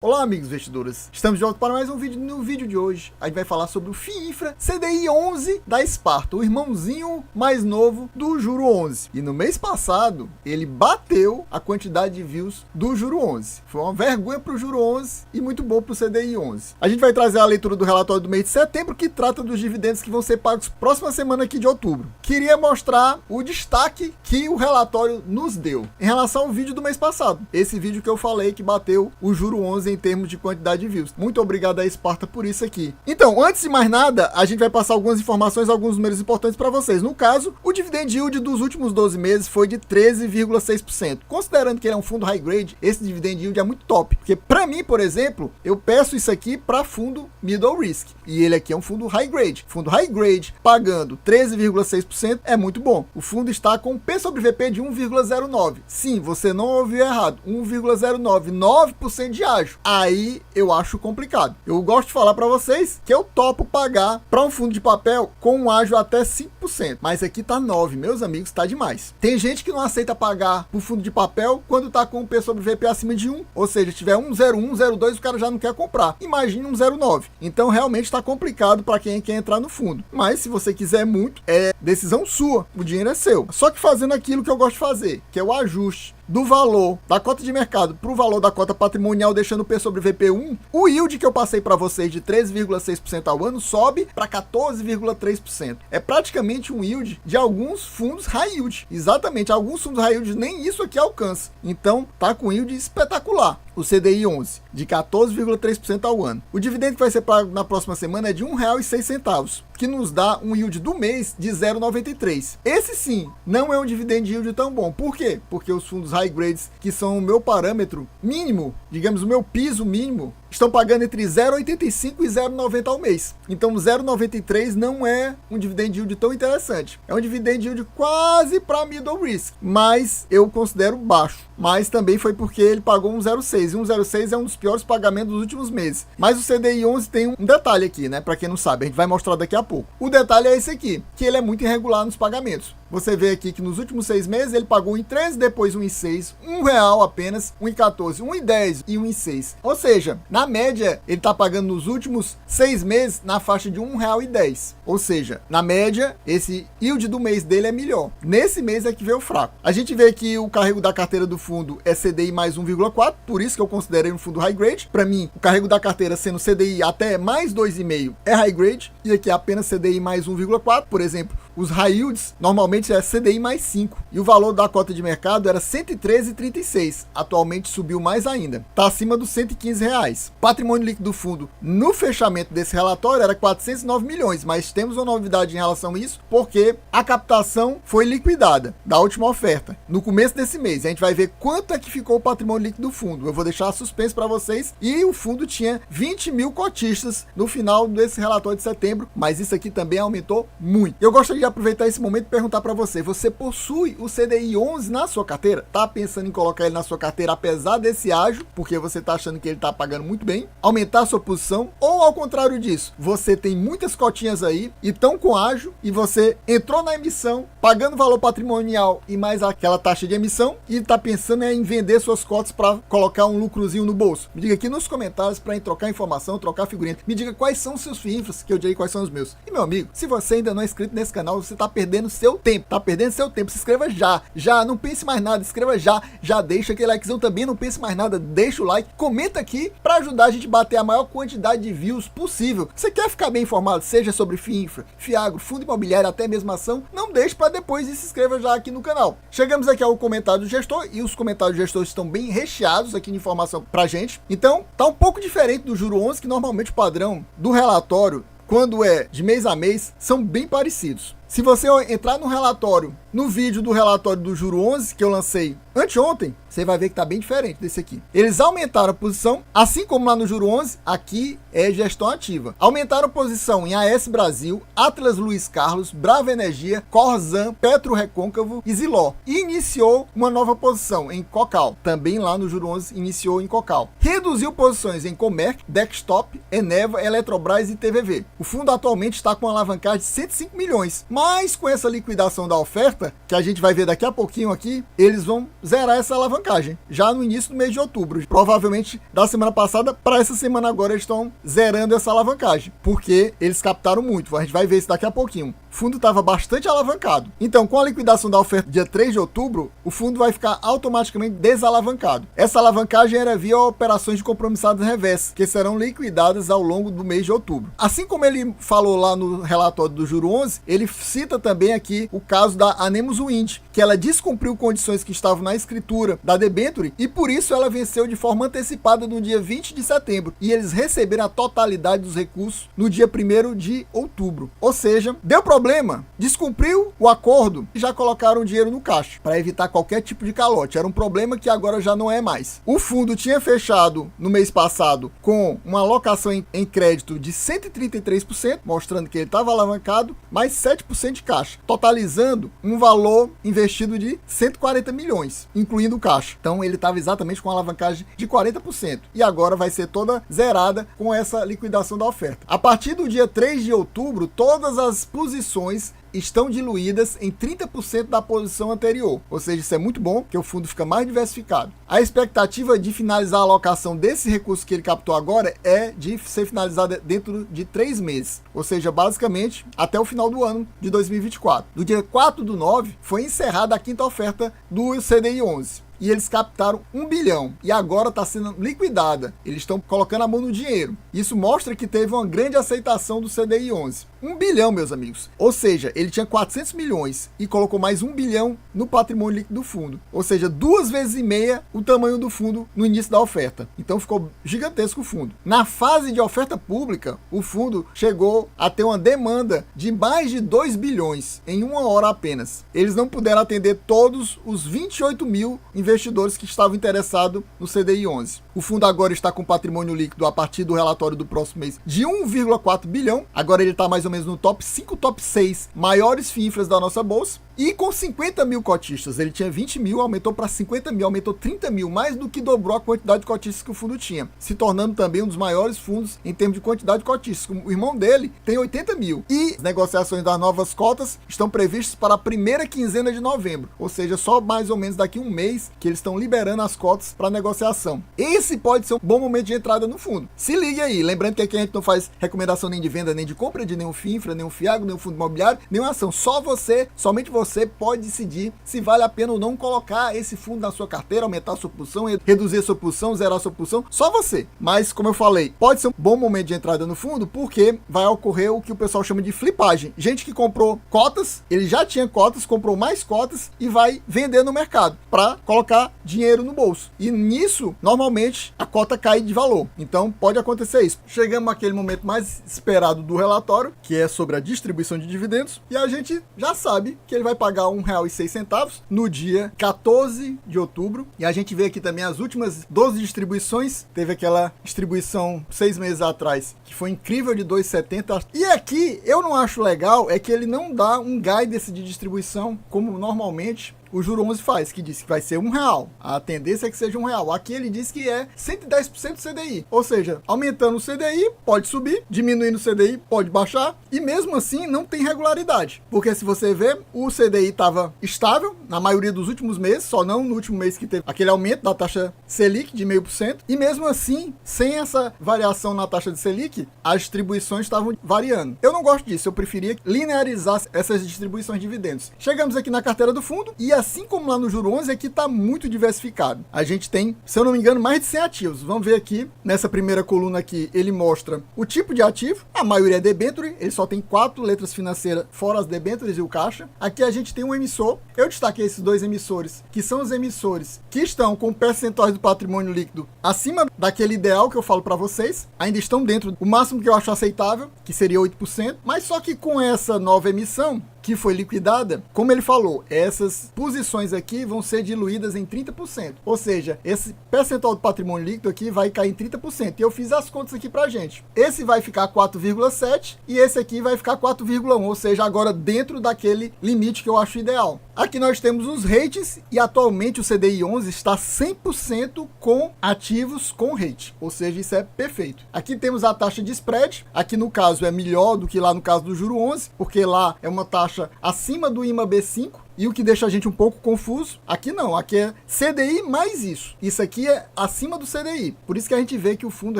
Olá amigos investidores, estamos de volta para mais um vídeo. No vídeo de hoje a gente vai falar sobre o FIINFRA CDI 11 da Esparta, o irmãozinho mais novo do Juro 11. E no mês passado ele bateu a quantidade de views do Juro 11. Foi uma vergonha para o Juro 11 e muito bom para o CDI 11. A gente vai trazer a leitura do relatório do mês de setembro, que trata dos dividendos que vão ser pagos próxima semana aqui de outubro. Queria mostrar o destaque que o relatório nos deu em relação ao vídeo do mês passado. Esse vídeo que eu falei que bateu o Juro 11 em termos de quantidade de views. Muito obrigado a Esparta por isso aqui. Então, antes de mais nada, a gente vai passar algumas informações, alguns números importantes para vocês. No caso, o dividend yield dos últimos 12 meses foi de 13,6%. Considerando que ele é um fundo high grade, esse dividend yield é muito top. Porque para mim, por exemplo, eu peço isso aqui para fundo middle risk. E ele aqui é um fundo high grade. Fundo high grade pagando 13,6% é muito bom. O fundo está com P sobre VP de 1,09. Sim, você não ouviu errado. 1,09. 9% de ágio. Aí eu acho complicado. Eu gosto de falar para vocês que eu topo pagar para um fundo de papel com um ágio até 5%. Mas aqui tá 9, meus amigos, tá demais. Tem gente que não aceita pagar por fundo de papel quando tá com o P sobre VP acima de 1. Ou seja, se tiver 1,01, 0,2, o cara já não quer comprar. Imagina 1,09. Então realmente tá complicado para quem quer entrar no fundo. Mas se você quiser muito, é decisão sua. O dinheiro é seu. Só que fazendo aquilo que eu gosto de fazer, que é o ajuste do valor da cota de mercado para o valor da cota patrimonial, deixando o P sobre VP1, o yield que eu passei para vocês de 13,6% ao ano sobe para 14,3%. É praticamente um yield de alguns fundos high yield. Exatamente, alguns fundos high yield nem isso aqui alcança. Então, tá com yield espetacular. O CDI 11, de 14,3% ao ano. O dividendo que vai ser pago na próxima semana é de R$ 1,06, que nos dá um yield do mês de 0,93. Esse sim, não é um dividend yield tão bom. Por quê? Porque os fundos high grades, que são o meu parâmetro mínimo, digamos o meu piso mínimo, estão pagando entre 0,85 e 0,90 ao mês. Então 0,93 não é um dividend yield tão interessante. É um dividend yield quase para middle risk, mas eu considero baixo. Mas também foi porque ele pagou 1,06. E 1,06 é um dos piores pagamentos dos últimos meses. Mas o CDI 11 tem um detalhe aqui, né? Para quem não sabe, a gente vai mostrar daqui a pouco. O detalhe é esse aqui, que ele é muito irregular nos pagamentos. Você vê aqui que nos últimos 6 meses ele pagou 1,13, depois 1,06, R$1 apenas, 1,14, 1,10 e 1,06. Ou seja, na média, ele está pagando nos últimos 6 meses na faixa de R$1,10. Ou seja, na média, esse yield do mês dele é melhor. Nesse mês é que veio fraco. A gente vê que o carrego da carteira do fundo é CDI mais 1,4, por isso que eu considerei um fundo high grade. Para mim, o carrego da carteira sendo CDI até mais 2,5 é high grade, e aqui é apenas CDI mais 1,4. Por exemplo, os high yields normalmente é CDI mais 5. E o valor da cota de mercado era R$ 113,36. Atualmente subiu mais ainda. Está acima dos R$ 115. Patrimônio líquido do fundo no fechamento desse relatório era 409 milhões. Mas temos uma novidade em relação a isso, porque a captação foi liquidada da última oferta no começo desse mês. A gente vai ver quanto é que ficou o patrimônio líquido do fundo. Eu vou deixar suspense para vocês. E o fundo tinha 20 mil cotistas no final desse relatório de setembro. Mas isso aqui também aumentou muito. Eu gostaria de aproveitar esse momento e perguntar para você: você possui o CDI 11 na sua carteira? Tá pensando em colocar ele na sua carteira apesar desse ágio, porque você tá achando que ele tá pagando muito bem, aumentar a sua posição? Ou ao contrário disso, você tem muitas cotinhas aí e estão com ágio e você entrou na emissão pagando valor patrimonial e mais aquela taxa de emissão e tá pensando em vender suas cotas para colocar um lucrozinho no bolso? Me diga aqui nos comentários para trocar informação, trocar figurinha. Me diga quais são os seus FIINFRAs, que eu direi quais são os meus. E meu amigo, se você ainda não é inscrito nesse canal, você tá perdendo seu tempo, se inscreva já, não pense mais nada, escreva já deixa aquele likezão também, não pense mais nada, deixa o like, comenta aqui para ajudar a gente a bater a maior quantidade de views possível. Você quer ficar bem informado, seja sobre FIINFRA, FIAGRO, fundo imobiliário, até mesmo ação, não deixe para depois e se inscreva já aqui no canal. Chegamos aqui ao comentário do gestor e os comentários do gestor estão bem recheados aqui de informação pra gente. Então, tá um pouco diferente do Juro 11, que normalmente o padrão do relatório, quando é de mês a mês, são bem parecidos. Se você entrar no relatório, no vídeo do relatório do Juro 11, que eu lancei anteontem, você vai ver que tá bem diferente desse aqui. Eles aumentaram a posição, assim como lá no Juro 11, aqui é gestão ativa. Aumentaram a posição em AS Brasil, Atlas Luiz Carlos, Brava Energia, Corzan, Petro Recôncavo e Ziló. E iniciou uma nova posição em Cocal. Também lá no Juro 11 iniciou em Cocal. Reduziu posições em Comerc, Desktop, Eneva, Eletrobras e TVV. O fundo atualmente está com uma alavancagem de 105 milhões. Mas com essa liquidação da oferta, oferta, que a gente vai ver daqui a pouquinho aqui, eles vão zerar essa alavancagem, já no início do mês de outubro. Provavelmente da semana passada para essa semana agora eles estão zerando essa alavancagem, porque eles captaram muito. A gente vai ver isso daqui a pouquinho. O fundo estava bastante alavancado. Então, com a liquidação da oferta dia 3 de outubro, o fundo vai ficar automaticamente desalavancado. Essa alavancagem era via operações de compromissados reversos, que serão liquidadas ao longo do mês de outubro. Assim como ele falou lá no relatório do Juro 11, ele cita também aqui o caso da Anemos Wind, que ela descumpriu condições que estavam na escritura da debenture e por isso ela venceu de forma antecipada no dia 20 de setembro e eles receberam a totalidade dos recursos no dia 1º de outubro. Ou seja, deu problema, descumpriu o acordo e já colocaram o dinheiro no caixa para evitar qualquer tipo de calote. Era um problema que agora já não é mais. O fundo tinha fechado no mês passado com uma alocação em crédito de 133%, mostrando que ele estava alavancado, mais 7% de caixa, totalizando um valor investido de 140 milhões, incluindo o caixa. Então ele estava exatamente com uma alavancagem de 40% e agora vai ser toda zerada com essa liquidação da oferta. A partir do dia 3 de outubro, todas as posições estão diluídas em 30% da posição anterior, ou seja, isso é muito bom, porque o fundo fica mais diversificado. A expectativa de finalizar a alocação desse recurso que ele captou agora é de ser finalizada dentro de 3 meses, ou seja, basicamente até o final do ano de 2024. No dia 4/9 foi encerrada a quinta oferta do CDI 11. E eles captaram 1 bilhão e agora está sendo liquidada. Eles estão colocando a mão no dinheiro. Isso mostra que teve uma grande aceitação do CDI 11. 1 bilhão, meus amigos. Ou seja, ele tinha 400 milhões e colocou mais 1 bilhão no patrimônio líquido do fundo. Ou seja, 2,5 vezes o tamanho do fundo no início da oferta. Então ficou gigantesco o fundo. Na fase de oferta pública, o fundo chegou a ter uma demanda de mais de 2 bilhões em uma hora apenas. Eles não puderam atender todos os 28 mil investidores que estavam interessados no CDI 11. O fundo agora está com patrimônio líquido a partir do relatório do próximo mês de 1,4 bilhão. Agora ele está mais ou menos no top 5, top 6 maiores FIINFRAs da nossa bolsa. E com 50 mil cotistas, ele tinha 20 mil, aumentou para 50 mil, aumentou 30 mil, mais do que dobrou a quantidade de cotistas que o fundo tinha, se tornando também um dos maiores fundos em termos de quantidade de cotistas. O irmão dele tem 80 mil. E as negociações das novas cotas estão previstas para a primeira quinzena de novembro, ou seja, só mais ou menos daqui a um mês que eles estão liberando as cotas para negociação. Esse pode ser um bom momento de entrada no fundo. Se ligue aí, lembrando que aqui a gente não faz recomendação nem de venda, nem de compra de nenhum FIINFRA, nenhum FIAGRO, nenhum fundo imobiliário, nenhuma ação. Só você, somente você pode decidir se vale a pena ou não colocar esse fundo na sua carteira, aumentar a sua posição, reduzir a sua posição, zerar a sua posição, só você. Mas, como eu falei, pode ser um bom momento de entrada no fundo, porque vai ocorrer o que o pessoal chama de flipagem. Gente que comprou cotas, ele já tinha cotas, comprou mais cotas e vai vender no mercado para colocar dinheiro no bolso. E nisso, normalmente, a cota cai de valor. Então, pode acontecer isso. Chegamos àquele momento mais esperado do relatório, que é sobre a distribuição de dividendos, e a gente já sabe que ele vai pagar R$ 1,06 no dia 14 de outubro. E a gente vê aqui também as últimas 12 distribuições. Teve aquela distribuição 6 meses atrás, que foi incrível, de R$ 2,70. E aqui, eu não acho legal, é que ele não dá um guidance de distribuição, como normalmente o Juro 11 faz, que diz que vai ser R$1. A tendência é que seja R$1. Aqui ele diz que é 110% do CDI. Ou seja, aumentando o CDI, pode subir, diminuindo o CDI, pode baixar. E mesmo assim, não tem regularidade. Porque se você ver, o CDI estava estável na maioria dos últimos meses, só não no último mês que teve aquele aumento da taxa Selic de 0,5%. E mesmo assim, sem essa variação na taxa de Selic, as distribuições estavam variando. Eu não gosto disso, eu preferia linearizar essas distribuições de dividendos. Chegamos aqui na carteira do fundo e assim como lá no Juro 11, aqui está muito diversificado. A gente tem, se eu não me engano, mais de 100 ativos. Vamos ver aqui, nessa primeira coluna aqui, ele mostra o tipo de ativo. A maioria é debenture, ele só tem 4 letras financeiras, fora as debentures e o caixa. Aqui a gente tem um emissor. Eu destaquei esses 2 emissores, que são os emissores que estão com percentuais do patrimônio líquido acima daquele ideal que eu falo para vocês. Ainda estão dentro do máximo que eu acho aceitável, que seria 8%. Mas só que com essa nova emissão, que foi liquidada, como ele falou, essas posições aqui vão ser diluídas em 30%. Ou seja, esse percentual do patrimônio líquido aqui vai cair em 30%. E eu fiz as contas aqui pra gente. Esse vai ficar 4,7 e esse aqui vai ficar 4,1, ou seja, agora dentro daquele limite que eu acho ideal. Aqui nós temos os rates e atualmente o CDI 11 está 100% com ativos com rate, ou seja, isso é perfeito. Aqui temos a taxa de spread, aqui no caso é melhor do que lá no caso do Juro 11, porque lá é uma taxa acima do IMA B5, E o que deixa a gente um pouco confuso, aqui não, aqui é CDI mais isso. Isso aqui é acima do CDI. Por isso que a gente vê que o fundo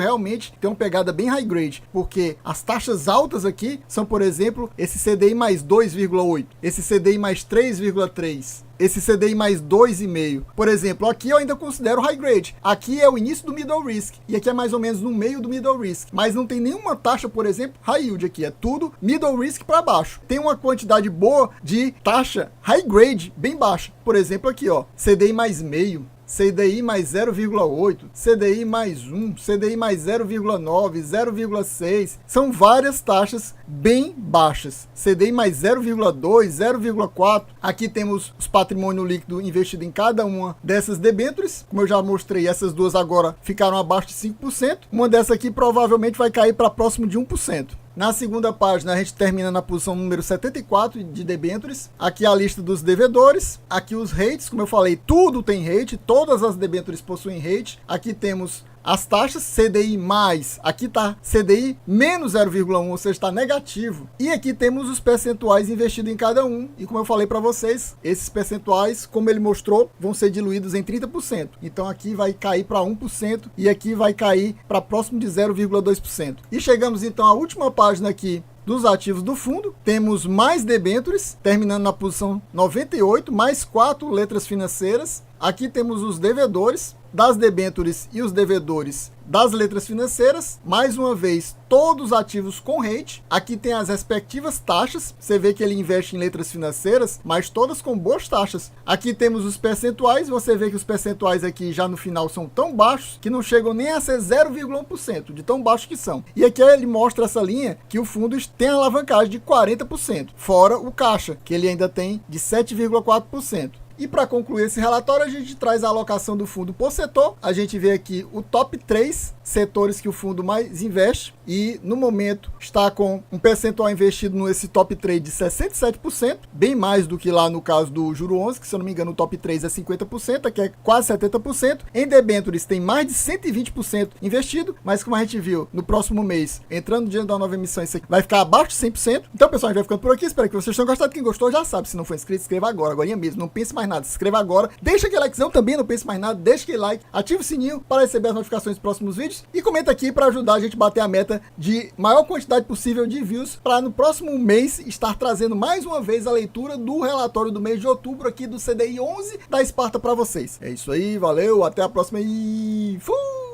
realmente tem uma pegada bem high grade, porque as taxas altas aqui são, por exemplo, esse CDI mais 2,8, esse CDI mais 3,3. Esse CDI mais 2,5. Por exemplo, aqui eu ainda considero high grade. Aqui é o início do middle risk. E aqui é mais ou menos no meio do middle risk. Mas não tem nenhuma taxa, por exemplo, high yield aqui. É tudo middle risk para baixo. Tem uma quantidade boa de taxa high grade bem baixa. Por exemplo, aqui, ó, CDI mais meio. CDI mais 0,8, CDI mais 1, CDI mais 0,9, 0,6. São várias taxas bem baixas. CDI mais 0,2, 0,4. Aqui temos os patrimônio líquido investido em cada uma dessas debêntures. Como eu já mostrei, essas duas agora ficaram abaixo de 5%. Uma dessa aqui provavelmente vai cair para próximo de 1%. Na segunda página, a gente termina na posição número 74 de debêntures. Aqui a lista dos devedores. Aqui os rates, como eu falei, tudo tem rate. Todas as debêntures possuem rate. Aqui temos as taxas, CDI mais, aqui está CDI menos 0,1, ou seja, está negativo. E aqui temos os percentuais investidos em cada um. E como eu falei para vocês, esses percentuais, como ele mostrou, vão ser diluídos em 30%. Então aqui vai cair para 1% e aqui vai cair para próximo de 0,2%. E chegamos então à última página aqui dos ativos do fundo. Temos mais debêntures, terminando na posição 98, mais 4 letras financeiras. Aqui temos os devedores das debêntures e os devedores das letras financeiras. Mais uma vez, todos ativos com rate. Aqui tem as respectivas taxas. Você vê que ele investe em letras financeiras, mas todas com boas taxas. Aqui temos os percentuais. Você vê que os percentuais aqui já no final são tão baixos que não chegam nem a ser 0,1%, de tão baixos que são. E aqui ele mostra essa linha que o fundo tem alavancagem de 40%, fora o caixa, que ele ainda tem de 7,4%. E para concluir esse relatório, a gente traz a alocação do fundo por setor. A gente vê aqui o top 3 setores que o fundo mais investe. E no momento está com um percentual investido nesse top 3 de 67%, bem mais do que lá no caso do Juro 11, que se eu não me engano o top 3 é 50%, aqui é quase 70%. Em debêntures tem mais de 120% investido, mas como a gente viu no próximo mês, entrando diante da nova emissão, isso aqui vai ficar abaixo de 100%. Então pessoal, a gente vai ficando por aqui, espero que vocês tenham gostado. Quem gostou já sabe, se não for inscrito, se inscreva agora mesmo, não pense mais nada, se inscreva agora, deixa aquele likezão também, não pense mais nada, deixa aquele like, ativa o sininho para receber as notificações dos próximos vídeos e comenta aqui para ajudar a gente a bater a meta de maior quantidade possível de views, para no próximo mês estar trazendo mais uma vez a leitura do relatório do mês de outubro aqui do CDI 11 da Sparta para vocês. É isso aí, valeu, até a próxima e fui!